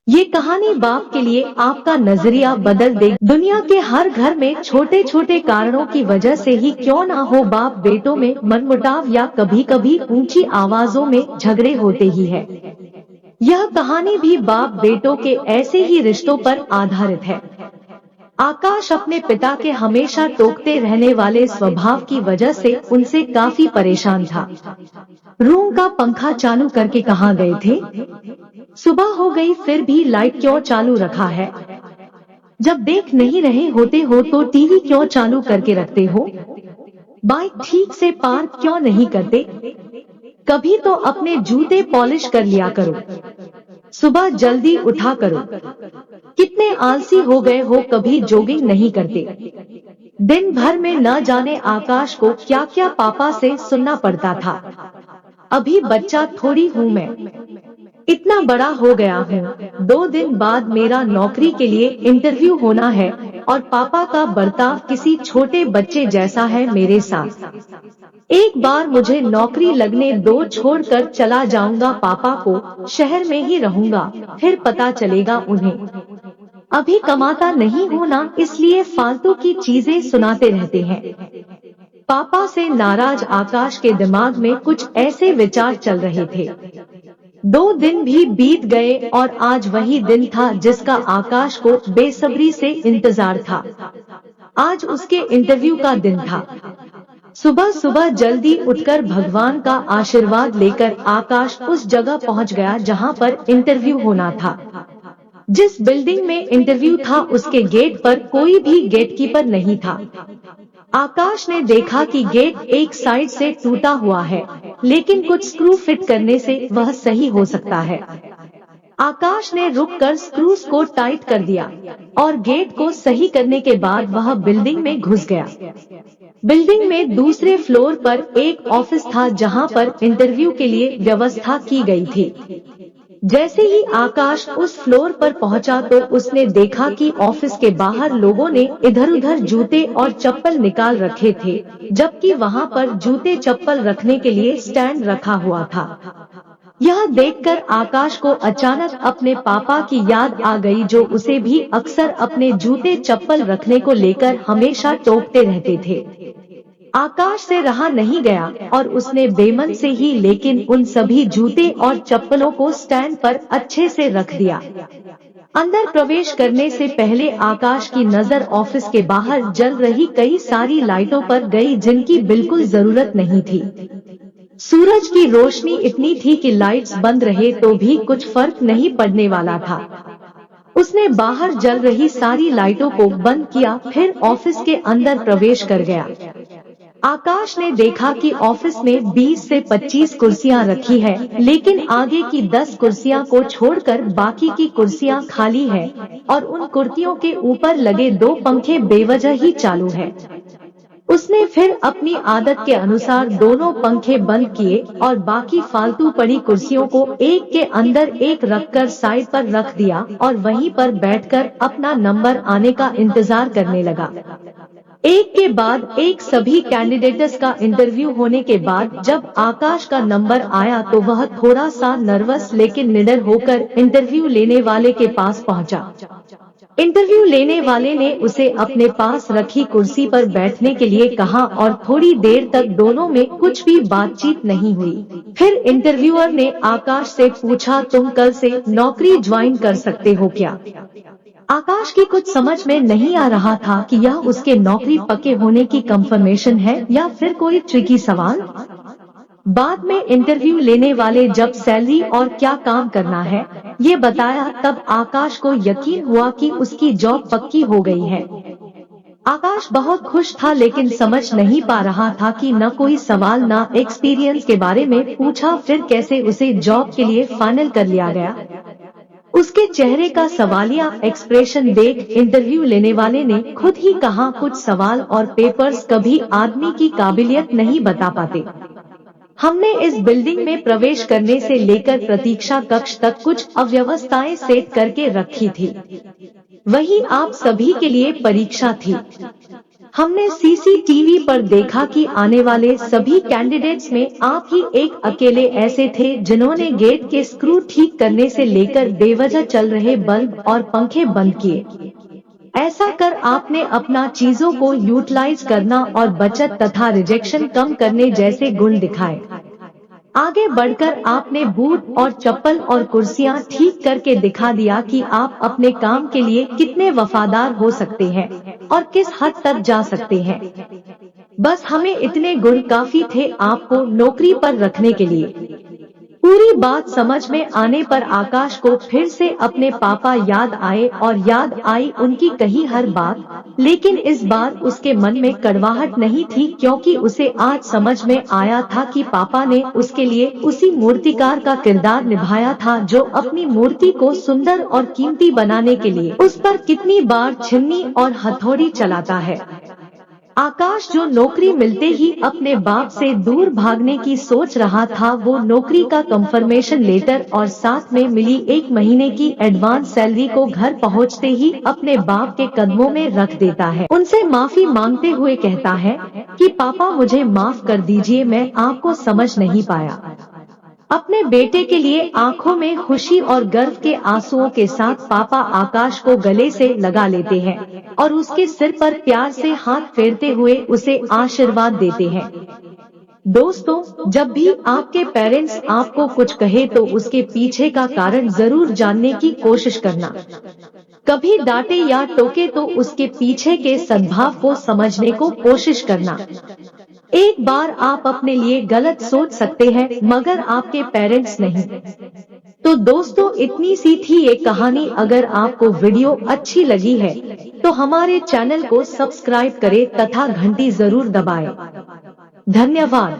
ये कहानी बाप के लिए आपका नजरिया बदल दे। दुनिया के हर घर में छोटे छोटे कारणों की वजह से ही क्यों ना हो, बाप बेटों में मनमुटाव या कभी कभी ऊंची आवाजों में झगड़े होते ही है। यह कहानी भी बाप बेटों के ऐसे ही रिश्तों पर आधारित है। आकाश अपने पिता के हमेशा टोकते रहने वाले स्वभाव की वजह से उनसे काफी परेशान था। रूम का पंखा चालू करके कहाँ गए थे? सुबह हो गई फिर भी लाइट क्यों चालू रखा है? जब देख नहीं रहे होते हो तो टीवी क्यों चालू करके रखते हो? बाइक ठीक से पार्क क्यों नहीं करते? कभी तो अपने जूते पॉलिश कर लिया करो। सुबह जल्दी उठा करो। कितने आलसी हो गए हो, कभी जॉगिंग नहीं करते। दिन भर में न जाने आकाश को क्या क्या पापा से सुनना पड़ता था। अभी बच्चा थोड़ी हूँ मैं, इतना बड़ा हो गया हूँ। 2 दिन बाद मेरा नौकरी के लिए इंटरव्यू होना है और पापा का बर्ताव किसी छोटे बच्चे जैसा है मेरे साथ। एक बार मुझे नौकरी लगने दो, छोड़कर चला जाऊंगा पापा को, शहर में ही रहूंगा, फिर पता चलेगा उन्हें। अभी कमाता नहीं हूँ ना, इसलिए फालतू की चीजें सुनाते रहते हैं। पापा से नाराज आकाश के दिमाग में कुछ ऐसे विचार चल रहे थे। 2 दिन भी बीत गए और आज वही दिन था जिसका आकाश को बेसब्री से इंतजार था। आज उसके इंटरव्यू का दिन था। सुबह सुबह जल्दी उठकर भगवान का आशीर्वाद लेकर आकाश उस जगह पहुंच गया जहां पर इंटरव्यू होना था। जिस बिल्डिंग में इंटरव्यू था उसके गेट पर कोई भी गेटकीपर नहीं था। आकाश ने देखा कि गेट एक साइड से टूटा हुआ है, लेकिन कुछ स्क्रू फिट करने से वह सही हो सकता है। आकाश ने रुककर स्क्रूज को टाइट कर दिया और गेट को सही करने के बाद वह बिल्डिंग में घुस गया। बिल्डिंग में दूसरे फ्लोर पर एक ऑफिस था जहां पर इंटरव्यू के लिए व्यवस्था की गई थी। जैसे ही आकाश उस फ्लोर पर पहुंचा तो उसने देखा कि ऑफिस के बाहर लोगों ने इधर-उधर जूते और चप्पल निकाल रखे थे, जबकि वहां पर जूते चप्पल रखने के लिए स्टैंड रखा हुआ था। यह देखकर आकाश को अचानक अपने पापा की याद आ गई, जो उसे भी अक्सर अपने जूते चप्पल रखने को लेकर हमेशा टोकते रहते थे। आकाश से रहा नहीं गया और उसने बेमन से ही लेकिन उन सभी जूते और चप्पलों को स्टैंड पर अच्छे से रख दिया। अंदर प्रवेश करने से पहले आकाश की नजर ऑफिस के बाहर जल रही कई सारी लाइटों पर गई जिनकी बिल्कुल जरूरत नहीं थी। सूरज की रोशनी इतनी थी कि लाइट्स बंद रहे तो भी कुछ फर्क नहीं पड़ने वाला था। उसने बाहर जल रही सारी लाइटों को बंद किया, फिर ऑफिस के अंदर प्रवेश कर गया। आकाश ने देखा कि ऑफिस में 20 से 25 कुर्सियां रखी है, लेकिन आगे की 10 कुर्सियां को छोड़कर बाकी की कुर्सियां खाली है और उन कुर्सियों के ऊपर लगे 2 पंखे बेवजह ही चालू है। उसने फिर अपनी आदत के अनुसार दोनों पंखे बंद किए और बाकी फालतू पड़ी कुर्सियों को एक के अंदर एक रखकर साइड पर रख दिया और वहीं पर बैठकर अपना नंबर आने का इंतजार करने लगा। एक के बाद एक सभी कैंडिडेट्स का इंटरव्यू होने के बाद जब आकाश का नंबर आया तो वह थोड़ा सा नर्वस लेकिन निडर होकर इंटरव्यू लेने वाले के पास पहुंचा। इंटरव्यू लेने वाले ने उसे अपने पास रखी कुर्सी पर बैठने के लिए कहा और थोड़ी देर तक दोनों में कुछ भी बातचीत नहीं हुई। फिर इंटरव्यूअर ने आकाश से पूछा, तुम कल से नौकरी ज्वाइन कर सकते हो क्या? आकाश की कुछ समझ में नहीं आ रहा था कि यह उसके नौकरी पक्के होने की कंफर्मेशन है या फिर कोई ट्रिकी सवाल। बाद में इंटरव्यू लेने वाले जब सैलरी और क्या काम करना है ये बताया, तब आकाश को यकीन हुआ कि उसकी जॉब पक्की हो गई है। आकाश बहुत खुश था लेकिन समझ नहीं पा रहा था कि न कोई सवाल न एक्सपीरियंस के बारे में पूछा, फिर कैसे उसे जॉब के लिए फाइनल कर लिया गया। उसके चेहरे का सवालिया एक्सप्रेशन देख इंटरव्यू लेने वाले ने खुद ही कहा, कुछ सवाल और पेपर्स कभी आदमी की काबिलियत नहीं बता पाते। हमने इस बिल्डिंग में प्रवेश करने से लेकर प्रतीक्षा कक्ष तक कुछ अव्यवस्थाएं सेट करके रखी थी। वही आप सभी के लिए परीक्षा थी। हमने सीसीटीवी पर देखा कि आने वाले सभी कैंडिडेट्स में आप ही एक अकेले ऐसे थे जिन्होंने गेट के स्क्रू ठीक करने से लेकर बेवजह चल रहे बल्ब और पंखे बंद किए। ऐसा कर आपने अपना चीजों को यूटिलाइज करना और बचत तथा रिजेक्शन कम करने जैसे गुण दिखाए। आगे बढ़कर आपने बूट और चप्पल और कुर्सियां ठीक करके दिखा दिया कि आप अपने काम के लिए कितने वफादार हो सकते हैं और किस हद तक जा सकते हैं। बस हमें इतने गुण काफी थे आपको नौकरी पर रखने के लिए। पूरी बात समझ में आने पर आकाश को फिर से अपने पापा याद आए और याद आई उनकी कही हर बात, लेकिन इस बार उसके मन में कड़वाहट नहीं थी क्योंकि उसे आज समझ में आया था कि पापा ने उसके लिए उसी मूर्तिकार का किरदार निभाया था जो अपनी मूर्ति को सुंदर और कीमती बनाने के लिए उस पर कितनी बार छिन्नी और हथौड़ी चलाता है। आकाश जो नौकरी मिलते ही अपने बाप से दूर भागने की सोच रहा था, वो नौकरी का कंफर्मेशन लेटर और साथ में मिली 1 महीने की एडवांस सैलरी को घर पहुंचते ही अपने बाप के कदमों में रख देता है। उनसे माफी मांगते हुए कहता है कि पापा मुझे माफ कर दीजिए, मैं आपको समझ नहीं पाया। अपने बेटे के लिए आंखों में खुशी और गर्व के आंसुओं के साथ पापा आकाश को गले से लगा लेते हैं और उसके सिर पर प्यार से हाथ फेरते हुए उसे आशीर्वाद देते हैं। दोस्तों, जब भी आपके पेरेंट्स आपको कुछ कहे तो उसके पीछे का कारण जरूर जानने की कोशिश करना। कभी डांटे या टोके तो उसके पीछे के सद्भाव को समझने को कोशिश करना। एक बार आप अपने लिए गलत सोच सकते हैं मगर आपके पेरेंट्स नहीं। तो दोस्तों, इतनी सी थी ये कहानी। अगर आपको वीडियो अच्छी लगी है तो हमारे चैनल को सब्सक्राइब करें तथा घंटी जरूर दबाएं। धन्यवाद।